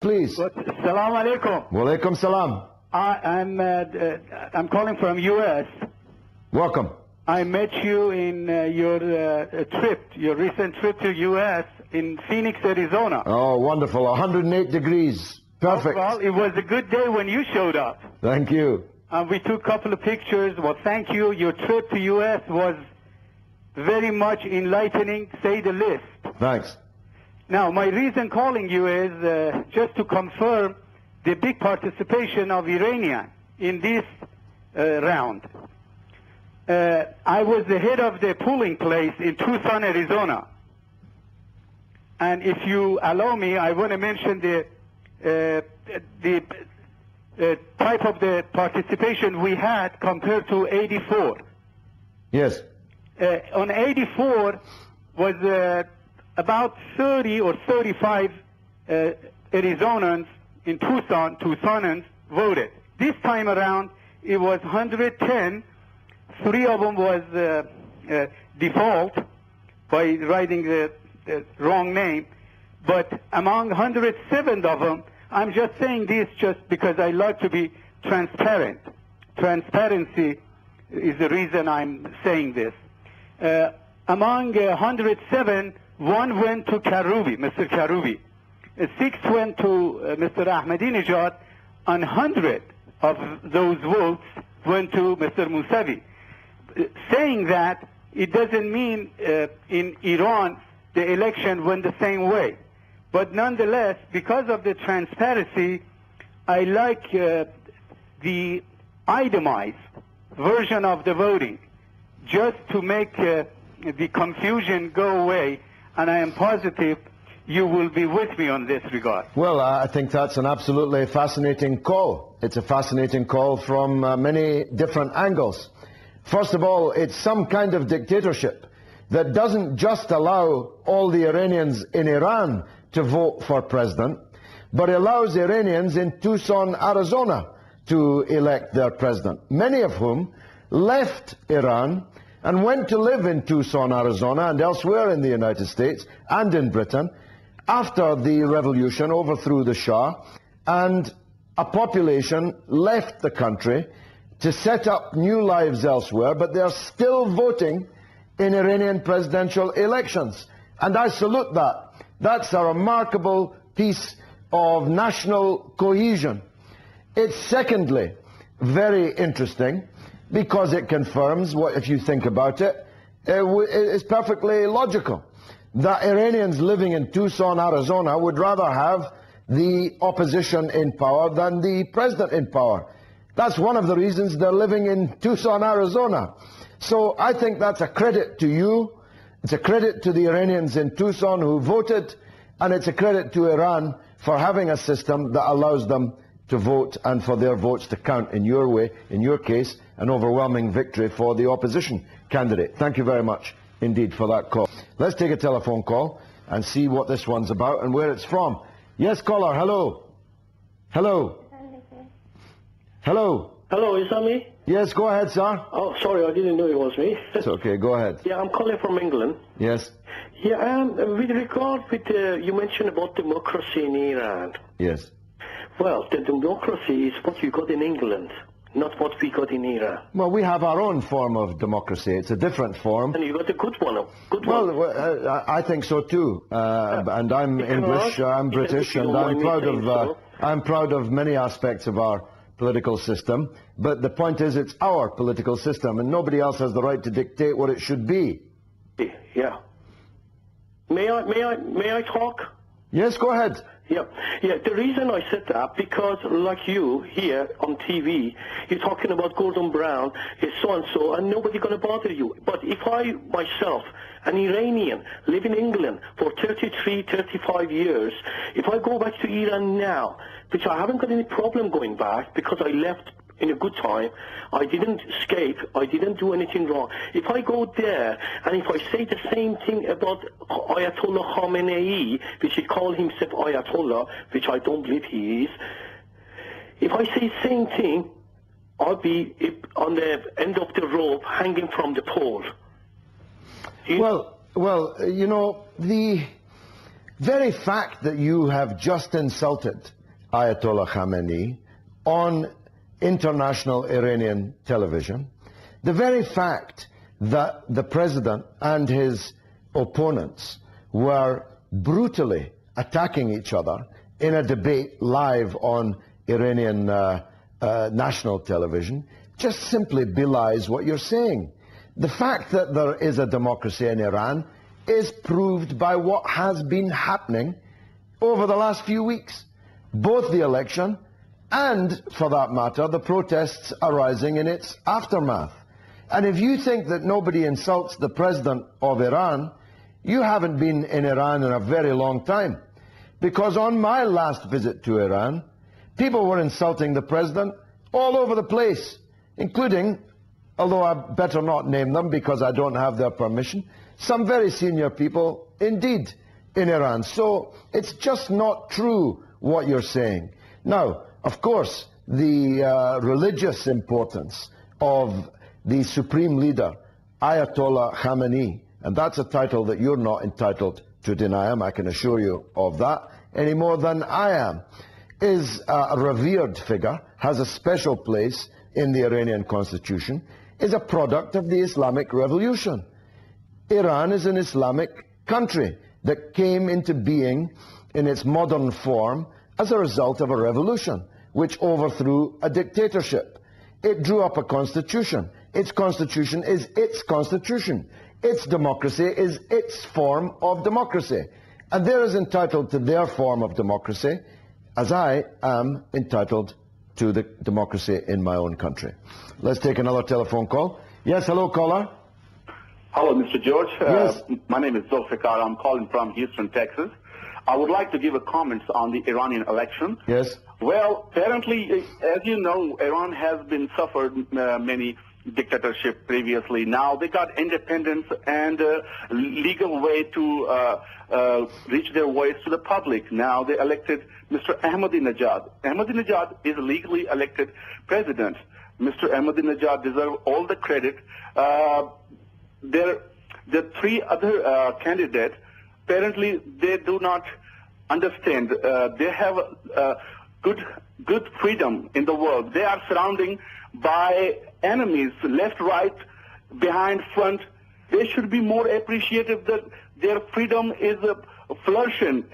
Please. Salam alaikum. Walaikum salam. I'm calling from U.S. Welcome. I met you in your recent trip to U.S. in Phoenix, Arizona. Oh, wonderful. 108 degrees. Perfect. Well, it was a good day when you showed up. Thank you. We took a couple of pictures. Well, thank you. Your trip to U.S. was very much enlightening, to say the least. Thanks. Now, my reason calling you is just to confirm the big participation of Iranian in this round. I was the head of the polling place in Tucson, Arizona. And if you allow me, I want to mention the type of the participation we had compared to 84. Yes. On 84 was about 30 or 35 Arizonans in Tucsonans voted. This time around, it was 110. 3 of them was default by writing the wrong name. But among 107 of them, I'm just saying this just because I like to be transparent. Transparency is the reason I'm saying this. Among 107, 1 went to Karoubi, Mr. Karoubi. 6 went to Mr. Ahmadinejad, and 100 of those votes went to Mr. Mousavi. Saying that, it doesn't mean in Iran the election went the same way. But nonetheless, because of the transparency, I like the itemized version of the voting, just to make the confusion go away, and I am positive you will be with me on this regard. Well, I think that's an absolutely fascinating call. It's a fascinating call from many different angles. First of all, it's some kind of dictatorship that doesn't just allow all the Iranians in Iran to vote for president, but allows Iranians in Tucson, Arizona to elect their president, many of whom left Iran and went to live in Tucson, Arizona and elsewhere in the United States and in Britain after the revolution overthrew the Shah, and a population left the country to set up new lives elsewhere, but they're still voting in Iranian presidential elections. And I salute that. That's a remarkable piece of national cohesion. It's secondly very interesting because it confirms what, if you think about it, it's perfectly logical that Iranians living in Tucson, Arizona would rather have the opposition in power than the president in power. That's one of the reasons they're living in Tucson, Arizona. So I think that's a credit to you, it's a credit to the Iranians in Tucson who voted, and it's a credit to Iran for having a system that allows them to vote and for their votes to count in your way, in your case, an overwhelming victory for the opposition candidate. Thank you very much indeed for that call. Let's take a telephone call and see what this one's about and where it's from. Yes, caller, hello. Hello. Hello. Hello, is that me? Yes, go ahead, sir. Oh, sorry, I didn't know it was me. It's okay, go ahead. Yeah, I'm calling from England. Yes. Yeah, with regard with, you mentioned about democracy in Iran. Yes. Well, the democracy is what you got in England, not what we got in Iran. Well, we have our own form of democracy. It's a different form. And you got a good one. Well, I think so too. And I'm English, I'm British, and I'm proud of many aspects of our political system. But the point is, it's our political system, and nobody else has the right to dictate what it should be. Yeah. May I talk? Yes, go ahead. Yeah. The reason I said that, because like you here on TV, you're talking about Gordon Brown is so-and-so, and nobody going to bother you. But if I, myself, an Iranian, live in England for 33, 35 years, if I go back to Iran now, which I haven't got any problem going back because I left in a good time, I didn't escape, I didn't do anything wrong. If I go there, and if I say the same thing about Ayatollah Khamenei, which he called himself Ayatollah, which I don't believe he is, if I say the same thing, I'll be on the end of the rope, hanging from the pole. Well, you know, very fact that you have just insulted Ayatollah Khamenei on international Iranian television, the very fact that the president and his opponents were brutally attacking each other in a debate live on Iranian national television just simply belies what you're saying. The fact that there is a democracy in Iran is proved by what has been happening over the last few weeks. Both the election and, for that matter, the protests arising in its aftermath. And if you think that nobody insults the president of Iran, you haven't been in Iran in a very long time. Because on my last visit to Iran, people were insulting the president all over the place, including, although I better not name them because I don't have their permission, some very senior people indeed in Iran. So it's just not true what you're saying. Now, of course, the religious importance of the supreme leader, Ayatollah Khamenei, and that's a title that you're not entitled to deny him, I can assure you of that, any more than I am, is a revered figure, has a special place in the Iranian constitution, is a product of the Islamic Revolution. Iran is an Islamic country that came into being in its modern form as a result of a revolution, which overthrew a dictatorship. It drew up a constitution. Its constitution is its constitution. Its democracy is its form of democracy. And they're as entitled to their form of democracy as I am entitled to the democracy in my own country. Let's take another telephone call. Yes, hello, caller. Hello, Mr. George. Yes. My name is Zulfikar. I'm calling from Houston, Texas. I would like to give a comment on the Iranian election. Yes. Well, apparently, as you know, Iran has been suffered many dictatorship previously. Now they got independence and legal way to reach their voice to the public. Now they elected Mr. Ahmadinejad. Ahmadinejad is a legally elected president. Mr. Ahmadinejad deserves all the credit. The three other candidates, apparently they do not understand. They have good freedom in the world. They are surrounded by enemies, left, right, behind, front. They should be more appreciative that their freedom is flourishing,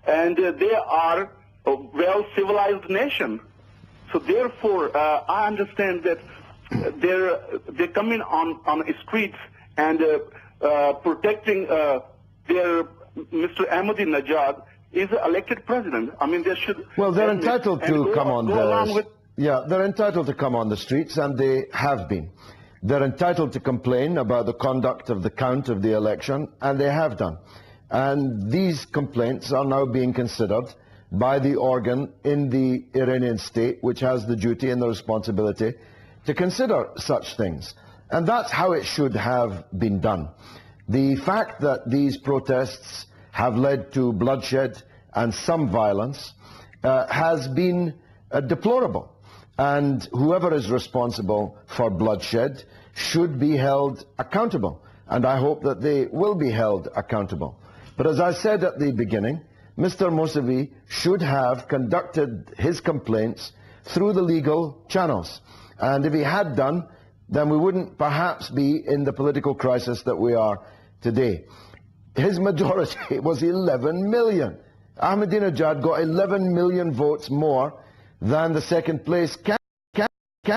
and they are a well-civilized nation. So therefore, I understand that they're coming on the streets and protecting their Mr. Ahmadinejad is an elected president. I mean, they should. Well, they're entitled to come on the. Yeah, they're entitled to come on the streets, and they have been. They're entitled to complain about the conduct of the count of the election, and they have done. And these complaints are now being considered by the organ in the Iranian state, which has the duty and the responsibility to consider such things. And that's how it should have been done. The fact that these protests have led to bloodshed and some violence has been deplorable. And whoever is responsible for bloodshed should be held accountable. And I hope that they will be held accountable. But as I said at the beginning, Mr. Mousavi should have conducted his complaints through the legal channels. And if he had done, then we wouldn't perhaps be in the political crisis that we are today. His majority was 11 million. Ahmadinejad got 11 million votes more than the second place candidate.